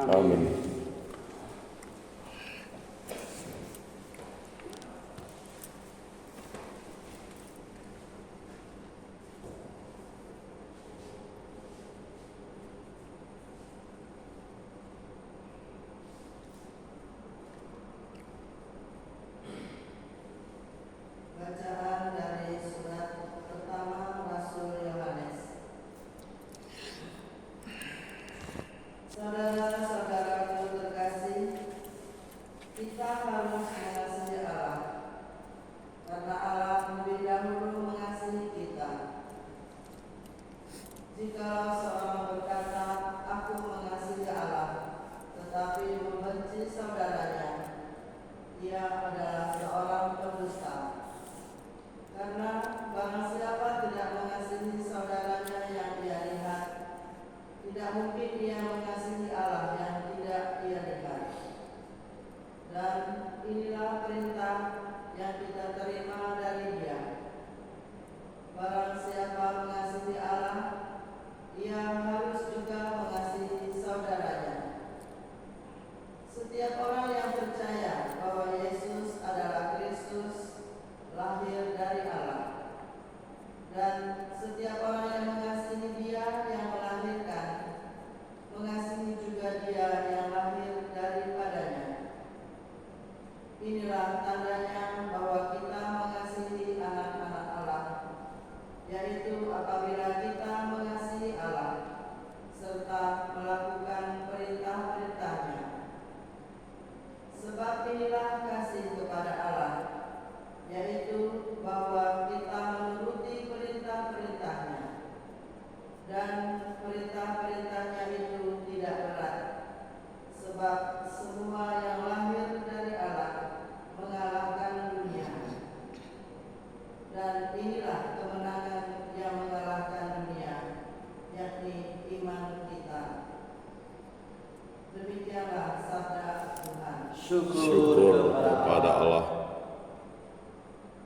Amin. Bacaan dari surat pertama Rasul Yohanes. Saudara-saudaraku terkasih, kita harus mengasihi Allah, karena Allah lebih dahulu mengasihi kita. Jika seorang berkata, "Aku mengasihi Allah," tetapi membenci saudaranya, ia adalah seorang pendusta. Karena barang siapa tidak mengasihi saudaranya yang ia lihat, tidak mungkin ia mengasihi Allah yang tidak ia lihat. Dan inilah perintah yang kita terima dari Dia. Barang siapa mengasihi Allah, ia harus juga mengasihi saudaranya. Setiap orang yang percaya bahwa Yesus adalah Kristus lahir dari Allah, dan setiap orang yang mengasihi Dia yang melahirkan, mengasihi juga Dia yang lahir daripadanya. Inilah tandanya bahwa kita mengasihi anak-anak Allah, yaitu apabila kita mengasihi Allah serta melakukan perintah-perintahnya. Sebab inilah kasih kepada Allah, yaitu bahwa kita menuruti perintah-perintahnya, dan perintah-perintahnya itu tidak berat, sebab semua yang lahir dari Allah mengalahkan dunia. Dan inilah kemenangan yang mengalahkan dunia, yakni iman kita. Demikianlah sabda Tuhan. Syukur kepada Allah.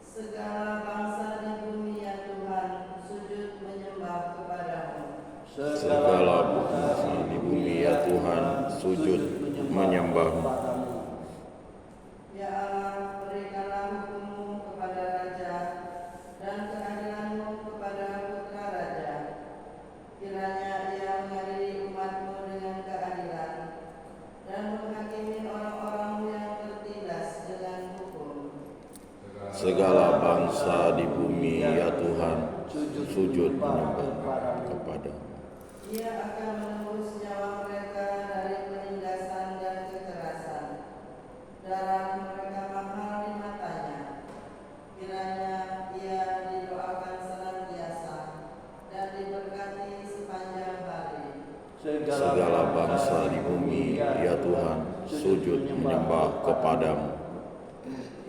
Segala bangsa di bumi ya Tuhan, sujud menyembah kepadamu. Segala bangsa di bumi ya Tuhan, sujud menyembah-Mu. Ya Allah, berikanlah hukum-Mu kepada raja dan keadilan-Mu kepada putra raja. Kiranya ia mengadili umat-Mu dengan keadilan dan menghakimi orang-orang yang tertindas dengan hukum. Segala bangsa di bumi ya Tuhan, sujud menyembah kepada-Mu. Ia akan menembus nyawa mereka dari penindasan dan kekerasan. Darah mereka mahal di matanya. Kiranya ia didoakan senantiasa dan diberkati sepanjang hari. Segala bangsa di bumi ya Tuhan, sujud menyembah kepada-Mu.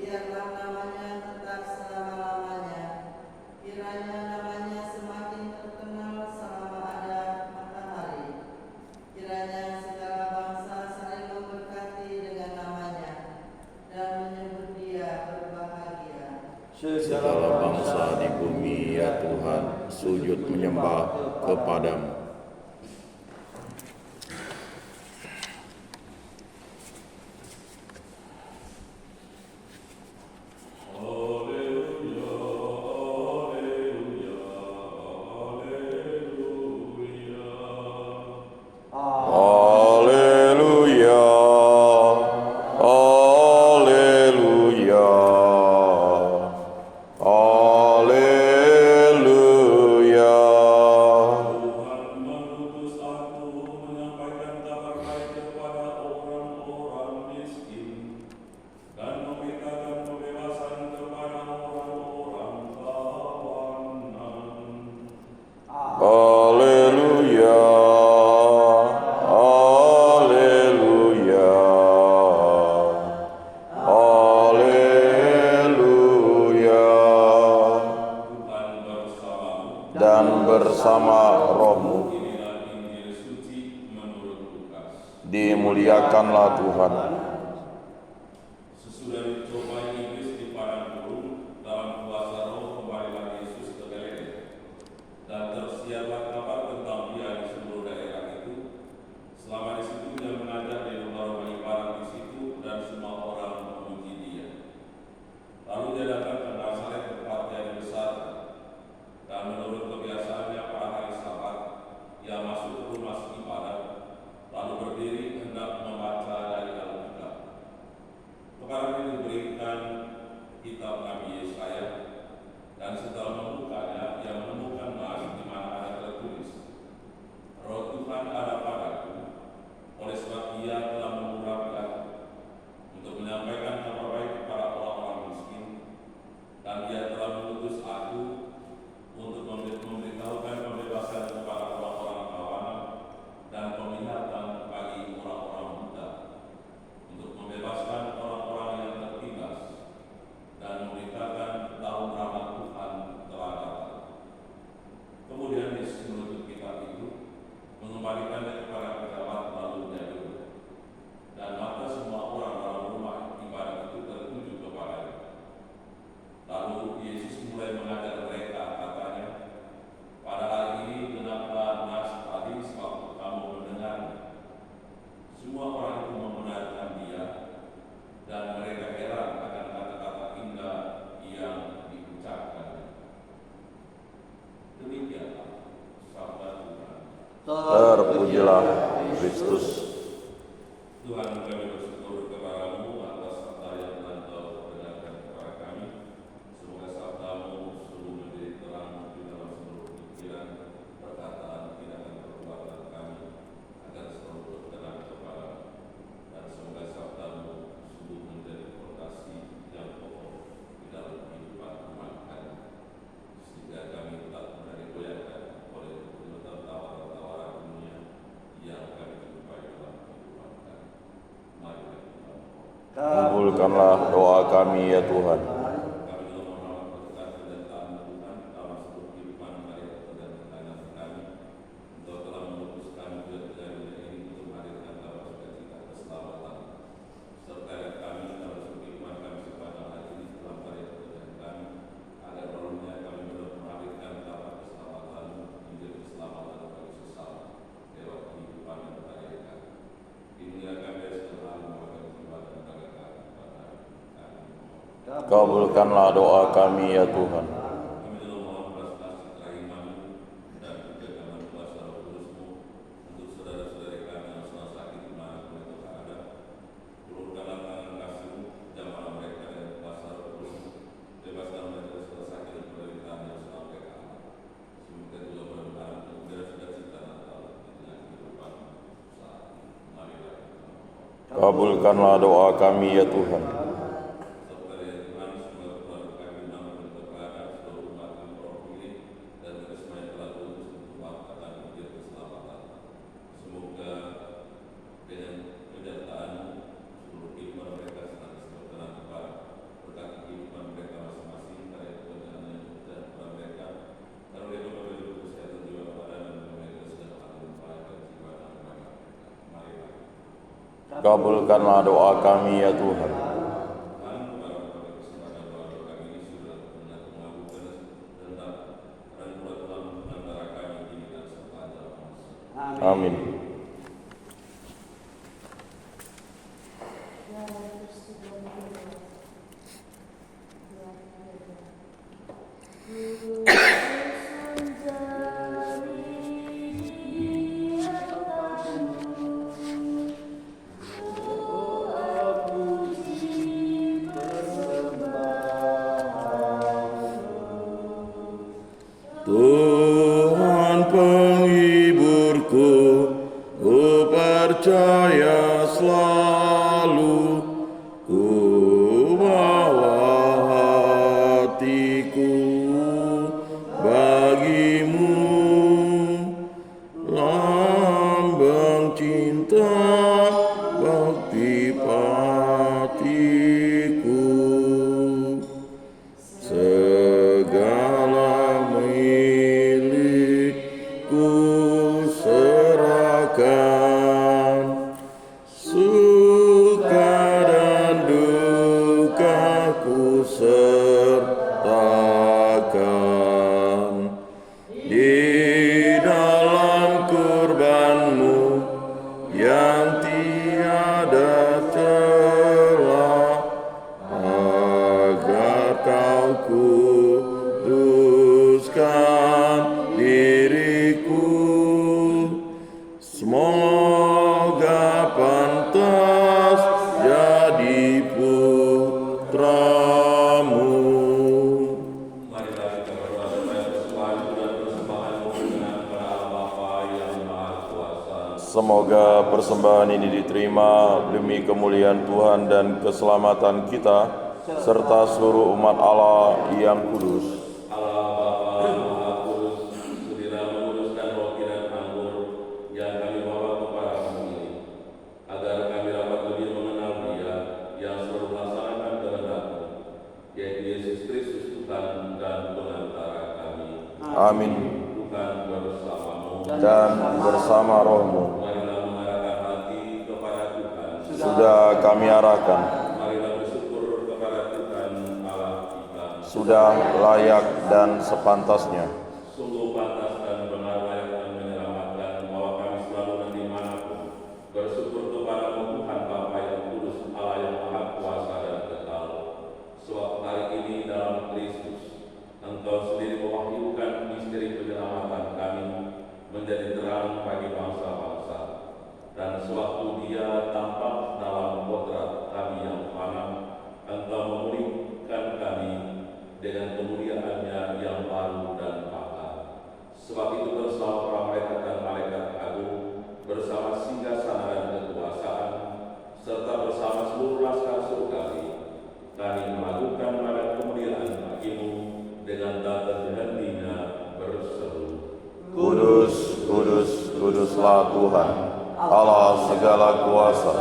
Biarlah namanya tetap selama-lamanya. Kiranya namanya semakin terkenal selama ada matahari. Kiranya segala bangsa saling memberkati dengan namanya dan menyebut Dia berbahagia. Segala bangsa di bumi ya Tuhan, sujud menyembah kepada-Mu. Haleluya, haleluya, haleluya. Tuhan mengutus aku menyampaikan kabar baik kepada orang-orang miskin dan memberitakan kebebasan kepada orang-orang tawanan. Haleluya, haleluya, haleluya. Dan bersama rohmu, Inilah Injil suci menurut Lukas. dimuliakanlah Tuhan. Sesudah dicobai iblis di padang gurun, dalam kuasa roh kembalilah Yesus ke Galilea. Dan tersiarlah kabar tentang Dia di seluruh daerah itu. Selama di situ Dia mengajar Terpujilah Kristus. Tuhan, kami bersyukur kepada-Mu atas sabda yang telah Engkau perdengarkan kepada kami. Semoga sabda-Mu sungguh menjadi terang di dalam seluruh pikiran, perkataan, tindakan, perbuatan kami, agar selalu berkenan kepada-Mu. Dan semoga sabda-Mu sungguh menjadi fondasi yang kokoh di dalam kehidupan umat kami, sehingga kami tak pernah digoyahkan oleh tawaran-tawaran dunia yang kami jumpai dalam kehidupan kami. Mari kita mohon. Kabulkanlah doa kami ya Tuhan. Kami juga mohon berkat penyertaan Tuhan dalam seluruh kehidupan hari-hari dan rencana kami. Engkau telah memutuskan kejadian ini untuk menghadirkan dalam sukacita keselamatan. Serta kami dalam seluruh kehidupan kami sepanjang hari ini dalam hari-hari dan kami, agar melalui kami boleh menghadirkan dalam keselamatan menjadi keselamatan bagi sesama lewat kehidupan yang berharga kami. Inilah kami dari segala melakukan ibadah dan berkat kepada kami. Kabulkanlah doa kami ya Tuhan. Kami juga mohon belas kasih kerahiman-Mu dan kebijakan kuasa Roh Kudus-Mu untuk saudara-saudari kami yang sedang sakit di mana pun itu ada. Ulurkanlah tangan kasih-Mu, jamahlah mereka dengan kuasa Roh Kudus-Mu, bebaskan mereka dari segala sakit dan penderitaan yang sedang mereka alami. Semoga juga mudah-mudahan untuk menjadi sukacita Natal di tengah kehidupan saat ini. Marilah kita mohon. Kabulkanlah doa kami ya Tuhan. Serta ya Tuhan, semoga keluarga kami nama dan keberadaan seluruh umat yang Kau pilih dan karisma yang telah diutus untuk akan menjadi keselamatan. Semoga dengan penyertaan-Mu seluruh kehidupan mereka senang berkenan kepada berkati kehidupan mereka masing-masing, karya pekerjaan yang dan kepada mereka, karena mereka memberi kesehatan jiwa badan dan memberi kesejahteraan kepada jiwa dan raga mereka. Marilah Kabulkanlah doa kami ya Tuhan. Tuhan, kepada kesempatan doa-doa kami ini sudah benar mengabulkan kehendak dan pula telah antara kami ini dan sepanjang masa. Amin. Tuhan penghiburku, ku percaya selalu, ku bawa hatiku bagimu, lambang cinta bakti patiku. Segala milikku serahkan, suka dan dukaku sertakan di dalam kurban-Mu yang tiada celah, agar Kau kuduskan diriku. Semoga pantas jadi putra-Mu. Marilah kita berdoa supaya persembahan dan persembahan-Mu dengan kepada Allah Bapa yang Maha Kuasa. Semoga persembahan ini diterima demi kemuliaan Tuhan dan keselamatan kita, serta seluruh umat Allah yang kudus. Allah Bapa Maha Kudus, sudilah menguduskan roti dan anggur yang kami bawa kepada-Mu ini, agar kami dapat lebih mengenal Dia yang selalu melaksanakan kehendak-Mu, yaitu Yesus Kristus Tuhan dan pengantara kami. Amin. Tuhan bersama-Mu. Dan bersama roh-Mu. Marilah mengarahkan hati kepada Tuhan. Sudah kami arahkan, Marilah bersyukur kepada Tuhan Allah kita. sudah layak dan sepantasnya. Sungguh pantas dan benar layak dan menyelamatkan bahwa kami selalu dan dimanapun bersyukur kepada-Mu Tuhan Bapa yang kudus, Allah yang Maha Kuasa dan kekal. Suatu hari ini dalam Kristus, Engkau sendiri mewahyukan misteri penyelamatan kami menjadi terang bagi kuduslah Tuhan, Allah segala kuasa,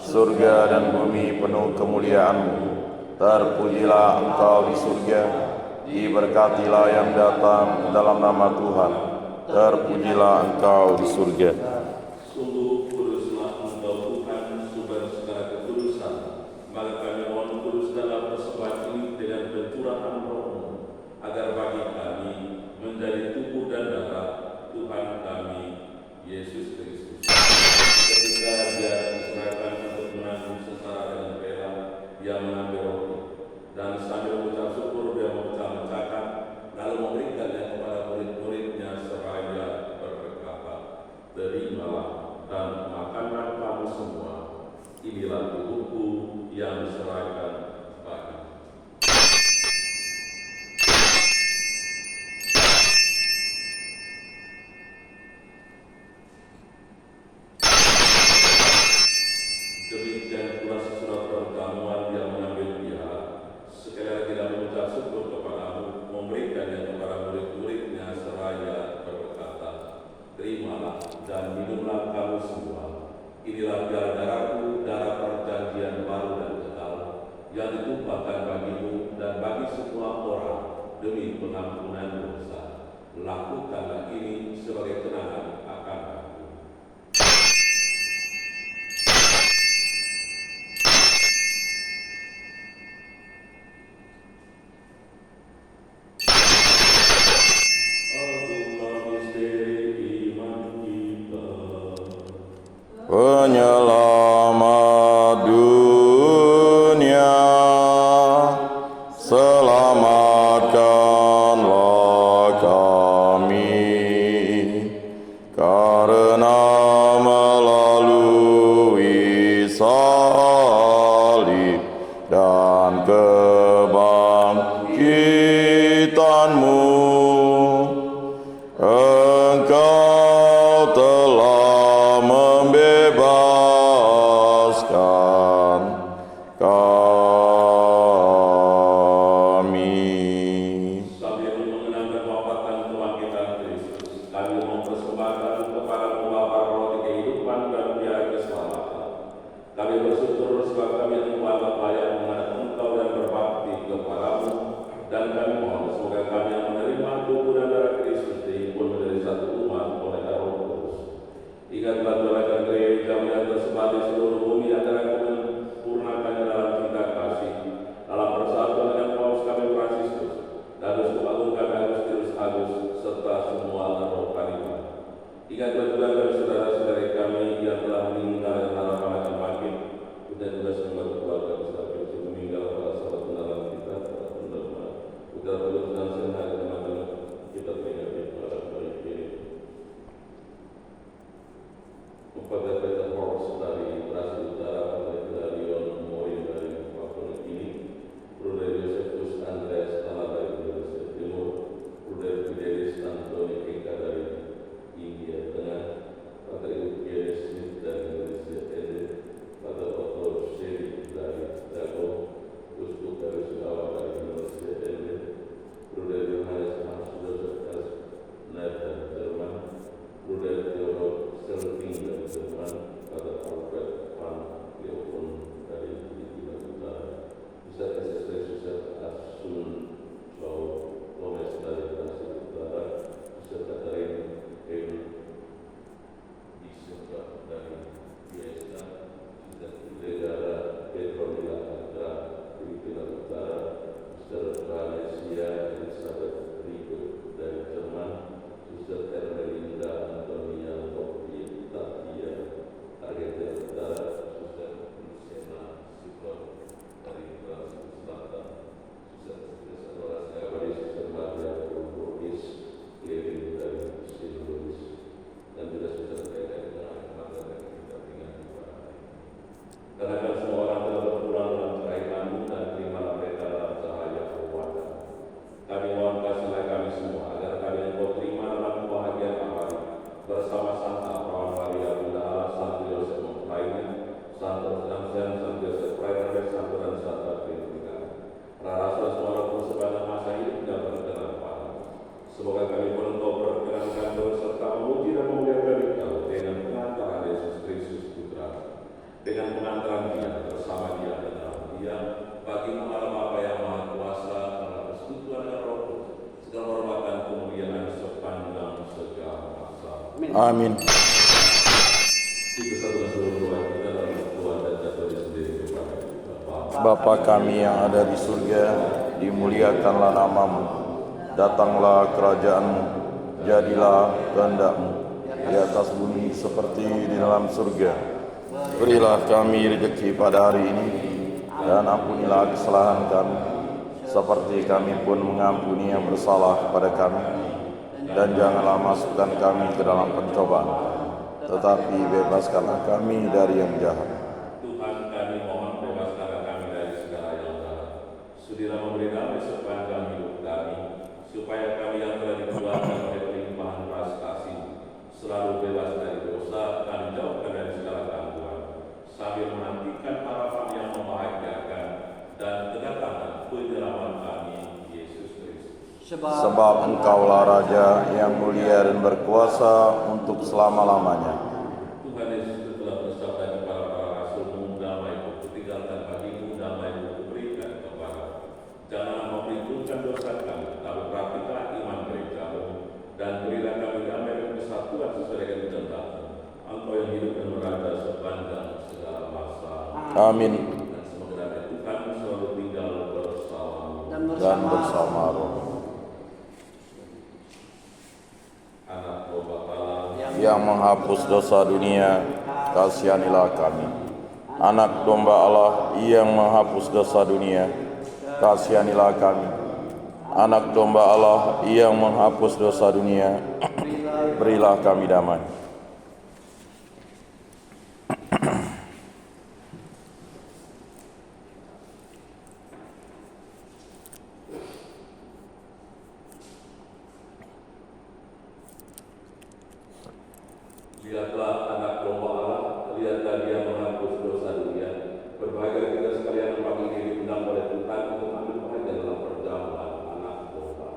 surga dan bumi penuh kemuliaan-Mu. Terpujilah Engkau di surga, diberkatilah yang datang dalam nama Tuhan. Terpujilah Engkau di surga. Sungguh kuduslah Engkau Tuhan, sumber segala kekudusan. Maka kami mohon kudus dalam persembahan ini dengan pencurahan Roh-Mu, agar bagi kami menjadi tubuh dan darah Tuhan kami Yesus Kristus. Ketika Dia diserahkan untuk menanggung sengsara dengan rela, Dia mengambil roti dan sambil mengucap syukur Dia memecah-mecahkan, lalu memberikannya kepada murid-muridnya seraya berkata, "Terimalah dan makanlah kamu semua. Inilah tubuhku yang diserahkan bagi." Demikian pula sesudah perjamuan Dia mengambil piala, sekali lagi Dia mengucap syukur kepadamu, memberikannya kepada murid-muridnya seraya berkata, "Terimalah dan minumlah kamu semua. Inilah piala darahku, darah perjanjian baru dan kekal, yang ditumpahkan bagimu dan bagi semua orang demi pengampunan dosa. Lakukanlah ini sebagai kenangan akan aku." Penyelamat dunia, selamatkanlah kami, karena melalui salib dan kebangkitan-Mu, Engkau telah membebaskan kami. Sambil mengenang kewafatan dan kebangkitan Kristus, kami mempersembahkan kepada-Mu Bapa roti kehidupan dan piala keselamatan. Kami bersyukur sebab kami telah berlayak menghadap Engkau dan berbakti kepada-Mu, dan kami mohon semoga kami yang menerima tubuh dan darah Kristus dihimpun menjadi satu umat oleh Roh Kudus. Ingatlah doakan gereja yang tersebar di seluruh bumi agar kami menyempurnakannya dalam cinta kasih, dalam persatuan dengan Paus kami Fransiskus dan Uskup Agung kami Agustinus Agus serta semua rohaniwan. Ingatlah juga kepada saudara-saudari kami yang telah meninggal dan harapan akan bangkit, dan juga semua keluarga besar Kristus meninggal pada saat kebenaran kita, udara kudus dan sehat teman-teman kita peringati pada hari ini. Kepada Peter Horst dari Brazil Utara, Peter Leon Moy dari Papua Nugini, Bruder Josephus Andreas Tala dari Indonesia Timur, Bruder Fidelis Antoni Eka dari India Tengah, Pater Eugenes Smith dari Indonesia Ede, Pater Otto Sheri dari Dago, Uskup dari Sulawa dari Indonesia Ede, Bruder Johannes Hans Joseph S. Ned dari Jerman, Bruder Theodor Selving dari Jerman, Amin. Kita satukan seluruh doa kita dalam berdoa dan jatuh sendiri kepada Bapa. Bapa kami yang ada di surga, dimuliakanlah namamu. Datanglah kerajaanmu, jadilah kehendak-mu di atas bumi seperti di dalam surga. Berilah kami rezeki pada hari ini, dan ampunilah kesalahan kami, seperti kami pun mengampuni yang bersalah kepada kami. Dan janganlah masukkan kami ke dalam pencobaan, tetapi bebaskanlah kami dari yang jahat. Tuhan, kami mohon bebaskanlah kami dari segala yang jahat. Sudilah memberi damai sepanjang hidup kami, supaya kami yang telah dikeluarkan oleh pelimpahan belas kasih selalu bebas dari dosa dan dijauhkan dari segala gangguan, sambil menantikan harapan yang membahagiakan dan kedatangan penyelamat kami, Yesus Kristus. Sebab Engkaulah Raja yang mulia dan berkuasa untuk selama-lamanya. Tuhan Yesus telah bersabda kepada para rasul-Mu, damai-Ku kutinggalkan bagimu, damai-Ku kuberikan kepadamu. Janganlah memperhitungkan dosa kami, tapi perhatikan iman gereja-Mu, dan berilah kami damai dan kesatuan sesuai dengan kehendak-Mu. Engkau yang hidup dan merada sepanjang segala masa. Amin. Dan semoga damai Tuhan selalu tinggal bersamamu. Dan bersama roh Anak domba Allah yang menghapus dosa dunia, kasihanilah kami. Anak domba Allah yang menghapus dosa dunia, kasihanilah kami. Anak domba Allah yang menghapus dosa dunia, berilah kami damai. Lihatlah anak domba Allah, lihatlah Dia menghapus dosa dunia. Berbahagia kita sekalian yang pagi ini diundang oleh Tuhan untuk ambil bahagia dalam perjamuan anak domba.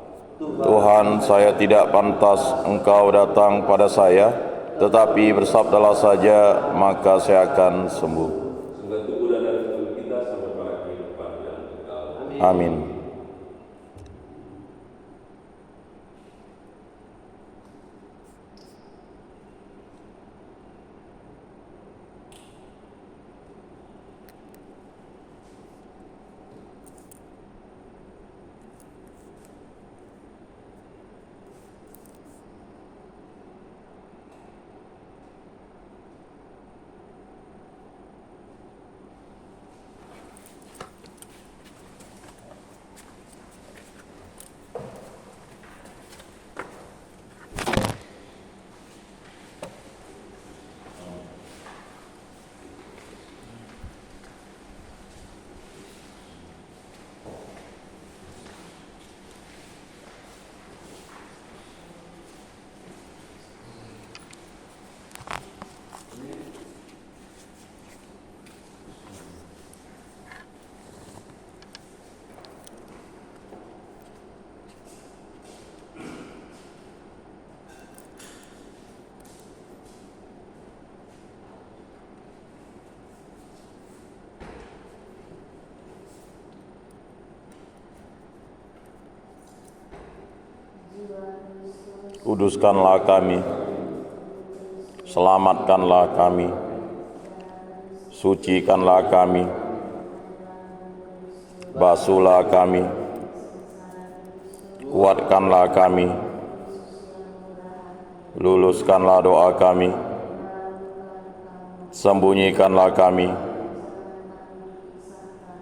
Tuhan, saya tidak pantas Engkau datang pada saya, tetapi bersabdalah saja, maka saya akan sembuh. Semoga tubuh dan darah tubuh kita sampai pada kehidupan yang kekal. Amin. Kuduskanlah kami, selamatkanlah kami, sucikanlah kami, basuhlah kami, kuatkanlah kami, luluskanlah doa kami, sembunyikanlah kami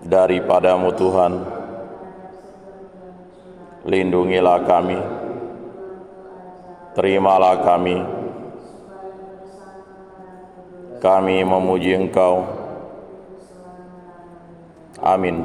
daripadamu Tuhan, lindungilah kami, terimalah kami memuji Engkau. Amin.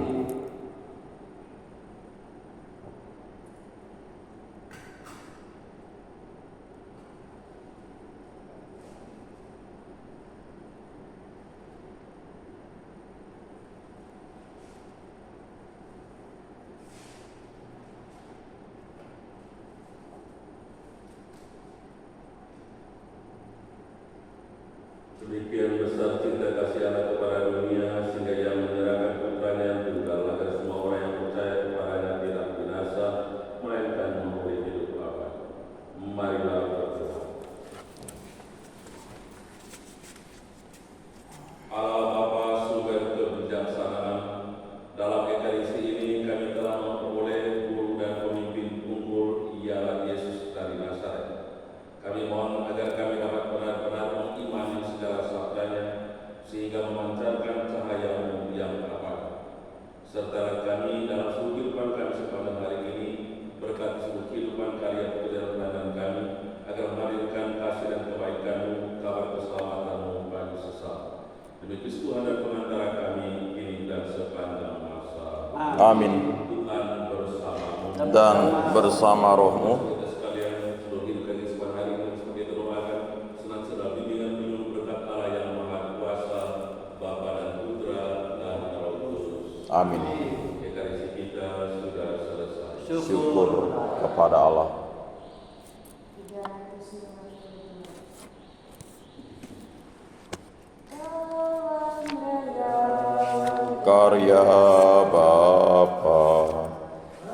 Demikian besar cinta kasih Allah kepada dunia, sehingga Ia menyerahkan putranya yang tunggal agar semua orang yang percaya kepadanya tidak binasa, melainkan memperoleh hidup abadi. Marilah berdoa. Sertalah kami dalam seluruh kehidupan kami sepanjang hari ini, berkati seluruh kehidupan karya pekerjaan tangan kami, agar menghadirkan kasih dan kebaikan-Mu, kabar keselamatanmu bagi sesama. Demi Kristus Tuhan dan pengantara kami, kini dan sepanjang masa. Amin. Tuhan bersamamu Dan bersama rohmu. kita sekalian, seluruh hidup kami sepanjang hari ini sebagai terdoakan, senang sedang bimbingan penyuruh berkat Allah yang Maha Kuasa, Bapa dan Putra dan Roh Kudus. Amin. Ekaristi kita sudah selesai. Syukur kepada Allah. Karya Bapa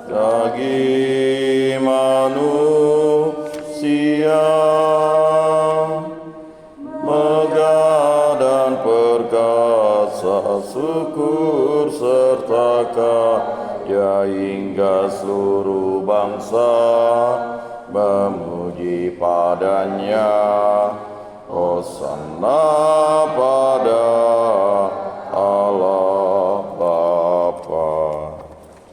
bagi manusia, megah dan perkasa, syukur serta kaya hingga seluruh bangsa memuji padanya. Hosana